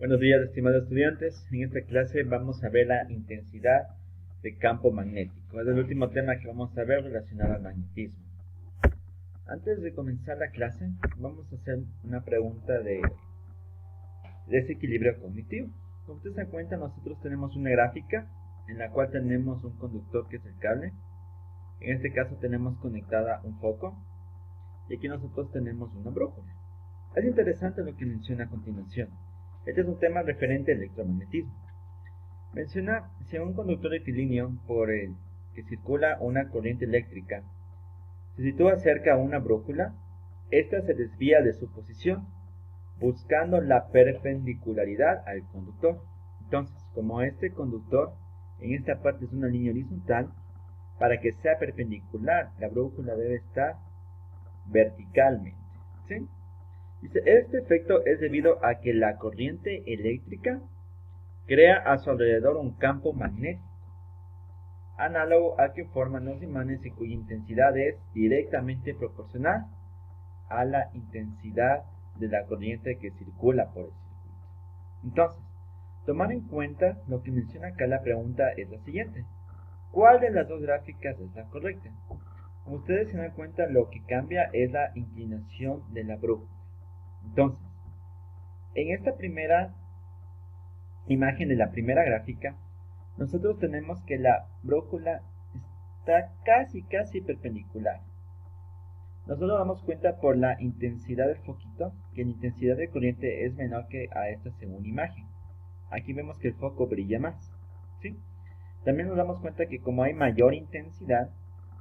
Buenos días, estimados estudiantes. En esta clase vamos a ver la intensidad de campo magnético. Es el último tema que vamos a ver relacionado al magnetismo. Antes de comenzar la clase, vamos a hacer una pregunta de desequilibrio cognitivo. Como ustedes se dan cuenta, nosotros tenemos una gráfica en la cual tenemos un conductor que es el cable. En este caso tenemos conectada un foco y aquí nosotros tenemos una brújula. Es interesante lo que menciona a continuación. Este es un tema referente al electromagnetismo. Menciona si un conductor rectilíneo por el que circula una corriente eléctrica se sitúa cerca a una brújula, ésta se desvía de su posición, buscando la perpendicularidad al conductor. Entonces, como este conductor en esta parte es una línea horizontal, para que sea perpendicular, la brújula debe estar verticalmente, ¿sí? Dice, este efecto es debido a que la corriente eléctrica crea a su alrededor un campo magnético, análogo al que forman los imanes y cuya intensidad es directamente proporcional a la intensidad de la corriente que circula por el circuito. Entonces, tomar en cuenta lo que menciona acá la pregunta es la siguiente. ¿Cuál de las dos gráficas es la correcta? Como ustedes se dan cuenta, lo que cambia es la inclinación de la brújula. Entonces, en esta primera imagen de la primera gráfica, nosotros tenemos que la brújula está casi perpendicular. Nosotros damos cuenta por la intensidad del foquito que la intensidad de corriente es menor que a esta segunda imagen. Aquí vemos que el foco brilla más, ¿sí? También nos damos cuenta que como hay mayor intensidad,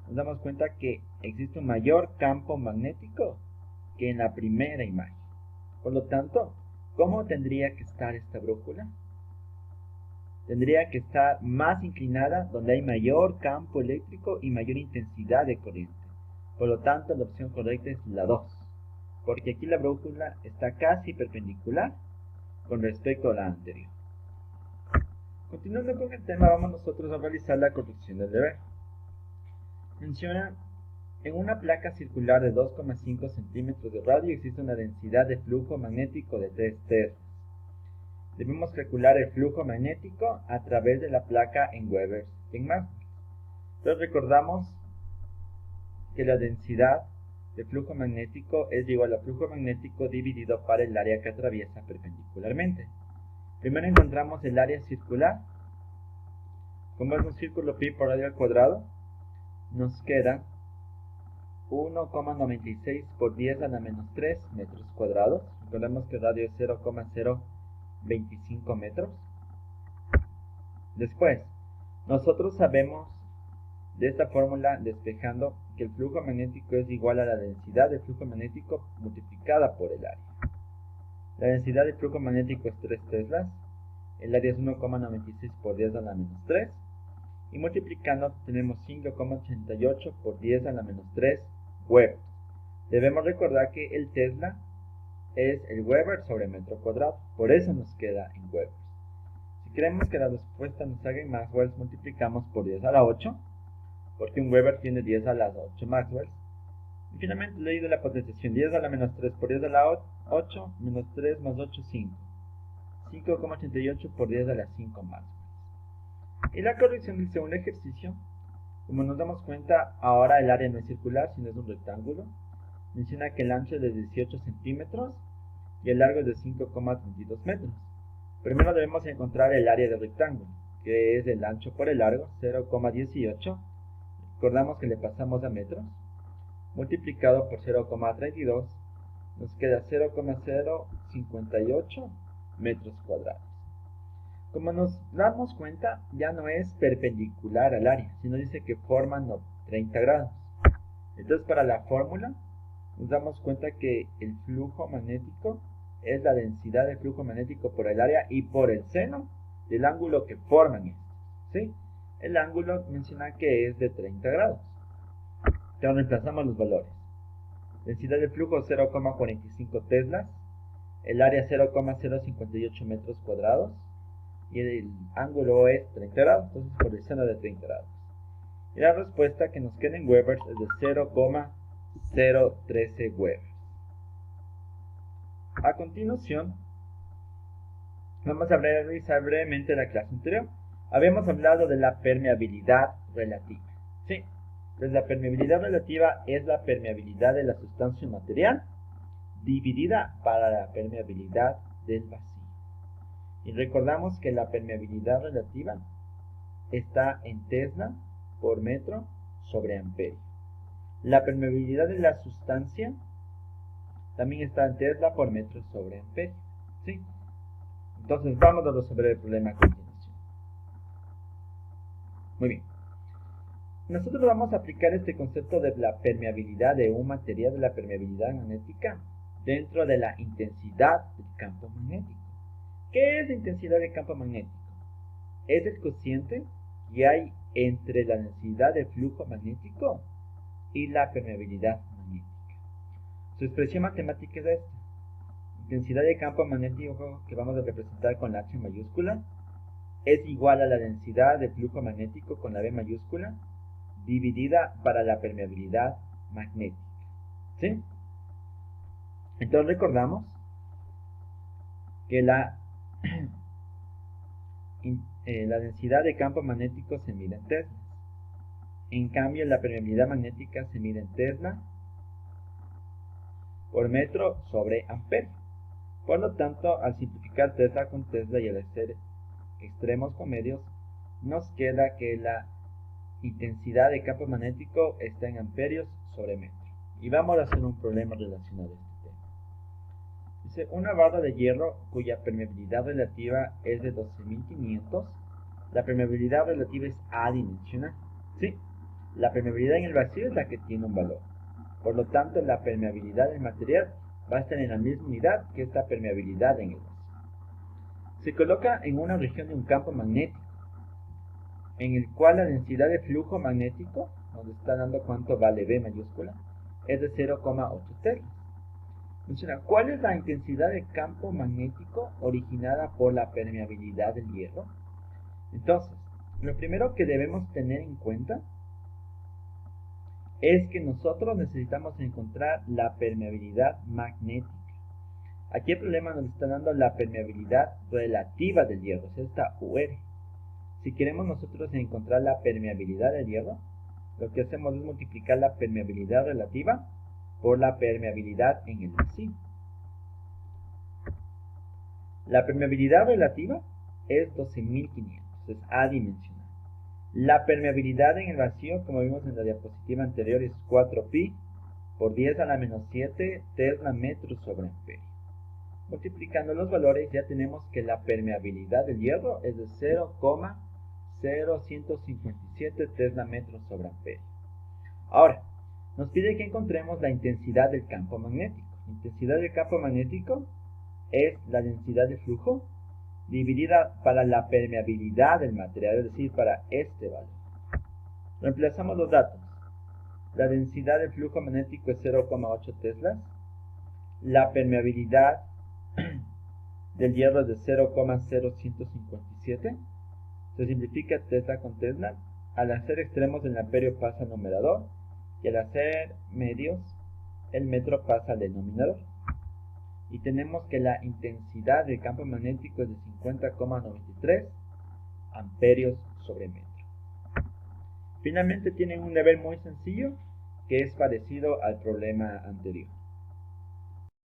nos damos cuenta que existe un mayor campo magnético que en la primera imagen. Por lo tanto, ¿cómo tendría que estar esta brújula? Tendría que estar más inclinada donde hay mayor campo eléctrico y mayor intensidad de corriente. Por lo tanto, la opción correcta es la 2, porque aquí la brújula está casi perpendicular con respecto a la anterior. Continuando con el tema, vamos nosotros a realizar la corrección del deber. Menciona, en una placa circular de 2,5 centímetros de radio existe una densidad de flujo magnético de 3 teslas. Debemos calcular el flujo magnético a través de la placa en Webers y en Maxwell. Entonces recordamos que la densidad de flujo magnético es igual al flujo magnético dividido por el área que atraviesa perpendicularmente. Primero encontramos el área circular. Como es un círculo pi por radio al cuadrado, nos queda 1,96 por 10 a la menos 3 metros cuadrados. Recordemos que el radio es 0,025 metros. Después, nosotros sabemos de esta fórmula despejando que el flujo magnético es igual a la densidad de flujo magnético multiplicada por el área. La densidad de flujo magnético es 3 teslas, el área es 1,96 por 10 a la menos 3, y multiplicando tenemos 5,88 por 10 a la menos 3 Weber. Debemos recordar que el tesla es el Weber sobre metro cuadrado, por eso nos queda en Weber. Si queremos que la respuesta nos salga en Maxwell, multiplicamos por 10 a la 8, porque un Weber tiene 10 a las 8 Maxwell. Y finalmente ley de la potenciación, 10 a la menos 3 por 10 a la 8, menos 3 más 8, 5. 5,88 por 10 a la 5 Maxwell. Y la corrección del segundo ejercicio, como nos damos cuenta, ahora el área no es circular, sino es un rectángulo. Menciona que el ancho es de 18 centímetros y el largo es de 5,32 metros. Primero debemos encontrar el área del rectángulo, que es el ancho por el largo, 0,18. Recordamos que le pasamos a metros. Multiplicado por 0,32, nos queda 0,058 metros cuadrados. Como nos damos cuenta, ya no es perpendicular al área, sino dice que forman 30 grados. Entonces, para la fórmula, nos damos cuenta que el flujo magnético es la densidad del flujo magnético por el área y por el seno del ángulo que forman estos, ¿sí? El ángulo menciona que es de 30 grados. Entonces reemplazamos los valores. Densidad del flujo 0,45 teslas, el área 0,058 metros cuadrados y el ángulo es 30 grados, entonces por el seno de 30 grados. Y la respuesta que nos queda en Webers es de 0,013 Webers. A continuación, Vamos a revisar brevemente la clase anterior. Habíamos hablado de la permeabilidad relativa. Sí, pues la permeabilidad relativa es la permeabilidad de la sustancia material dividida para la permeabilidad del vacío. Y recordamos que la permeabilidad relativa está en Tesla por metro sobre amperio. La permeabilidad de la sustancia también está en Tesla por metro sobre amperio. ¿Sí? Entonces vamos a resolver el problema a continuación. Muy bien. Nosotros vamos a aplicar este concepto de la permeabilidad de un material, de la permeabilidad magnética, dentro de la intensidad del campo magnético. ¿Qué es la intensidad del campo magnético? Es el cociente que hay entre la densidad de flujo magnético y la permeabilidad magnética. Su expresión matemática es esta. Densidad de campo magnético, que vamos a representar con la H mayúscula, es igual a la densidad de flujo magnético con la B mayúscula dividida para la permeabilidad magnética. ¿Sí? Entonces recordamos que la densidad de campo magnético se mide en Tesla. En cambio, la permeabilidad magnética se mide en Tesla por metro sobre amperio. Por lo tanto, al simplificar Tesla con Tesla y al hacer extremos con medios, nos queda que la intensidad de campo magnético está en amperios sobre metro. Y vamos a hacer un problema relacionado a este tema. Dice, una barra de hierro cuya permeabilidad relativa es de 12.500. La permeabilidad relativa es adimensional. ¿Sí? La permeabilidad en el vacío es la que tiene un valor. Por lo tanto, la permeabilidad del material va a estar en la misma unidad que esta permeabilidad en el vacío. Se coloca en una región de un campo magnético, en el cual la densidad de flujo magnético, nos está dando cuánto vale B mayúscula, es de 0,8 teslas. Menciona, ¿cuál es la intensidad de campo magnético originada por la permeabilidad del hierro? Entonces, lo primero que debemos tener en cuenta es que nosotros necesitamos encontrar la permeabilidad magnética. Aquí el problema nos está dando la permeabilidad relativa del hierro, es esta UR. Si queremos nosotros encontrar la permeabilidad del hierro, lo que hacemos es multiplicar la permeabilidad relativa por la permeabilidad en el vacío. La permeabilidad relativa es 12.500, es adimensional. La permeabilidad en el vacío, como vimos en la diapositiva anterior, es 4pi por 10 a la menos 7 tesla metros sobre amperio. Multiplicando los valores ya tenemos que la permeabilidad del hierro es de 0,0157 tesla metros sobre amperio. Ahora, nos pide que encontremos la intensidad del campo magnético. La intensidad del campo magnético es la densidad de flujo dividida para la permeabilidad del material, es decir, para este valor. Reemplazamos los datos. La densidad de flujo magnético es 0,8 teslas. La permeabilidad del hierro es de 0,0157. Se simplifica tesla con tesla. Al hacer extremos el amperio pasa al numerador y al hacer medios el metro pasa al denominador. Y tenemos que la intensidad del campo magnético es de 50,93 amperios sobre metro. Finalmente tienen un deber muy sencillo que es parecido al problema anterior.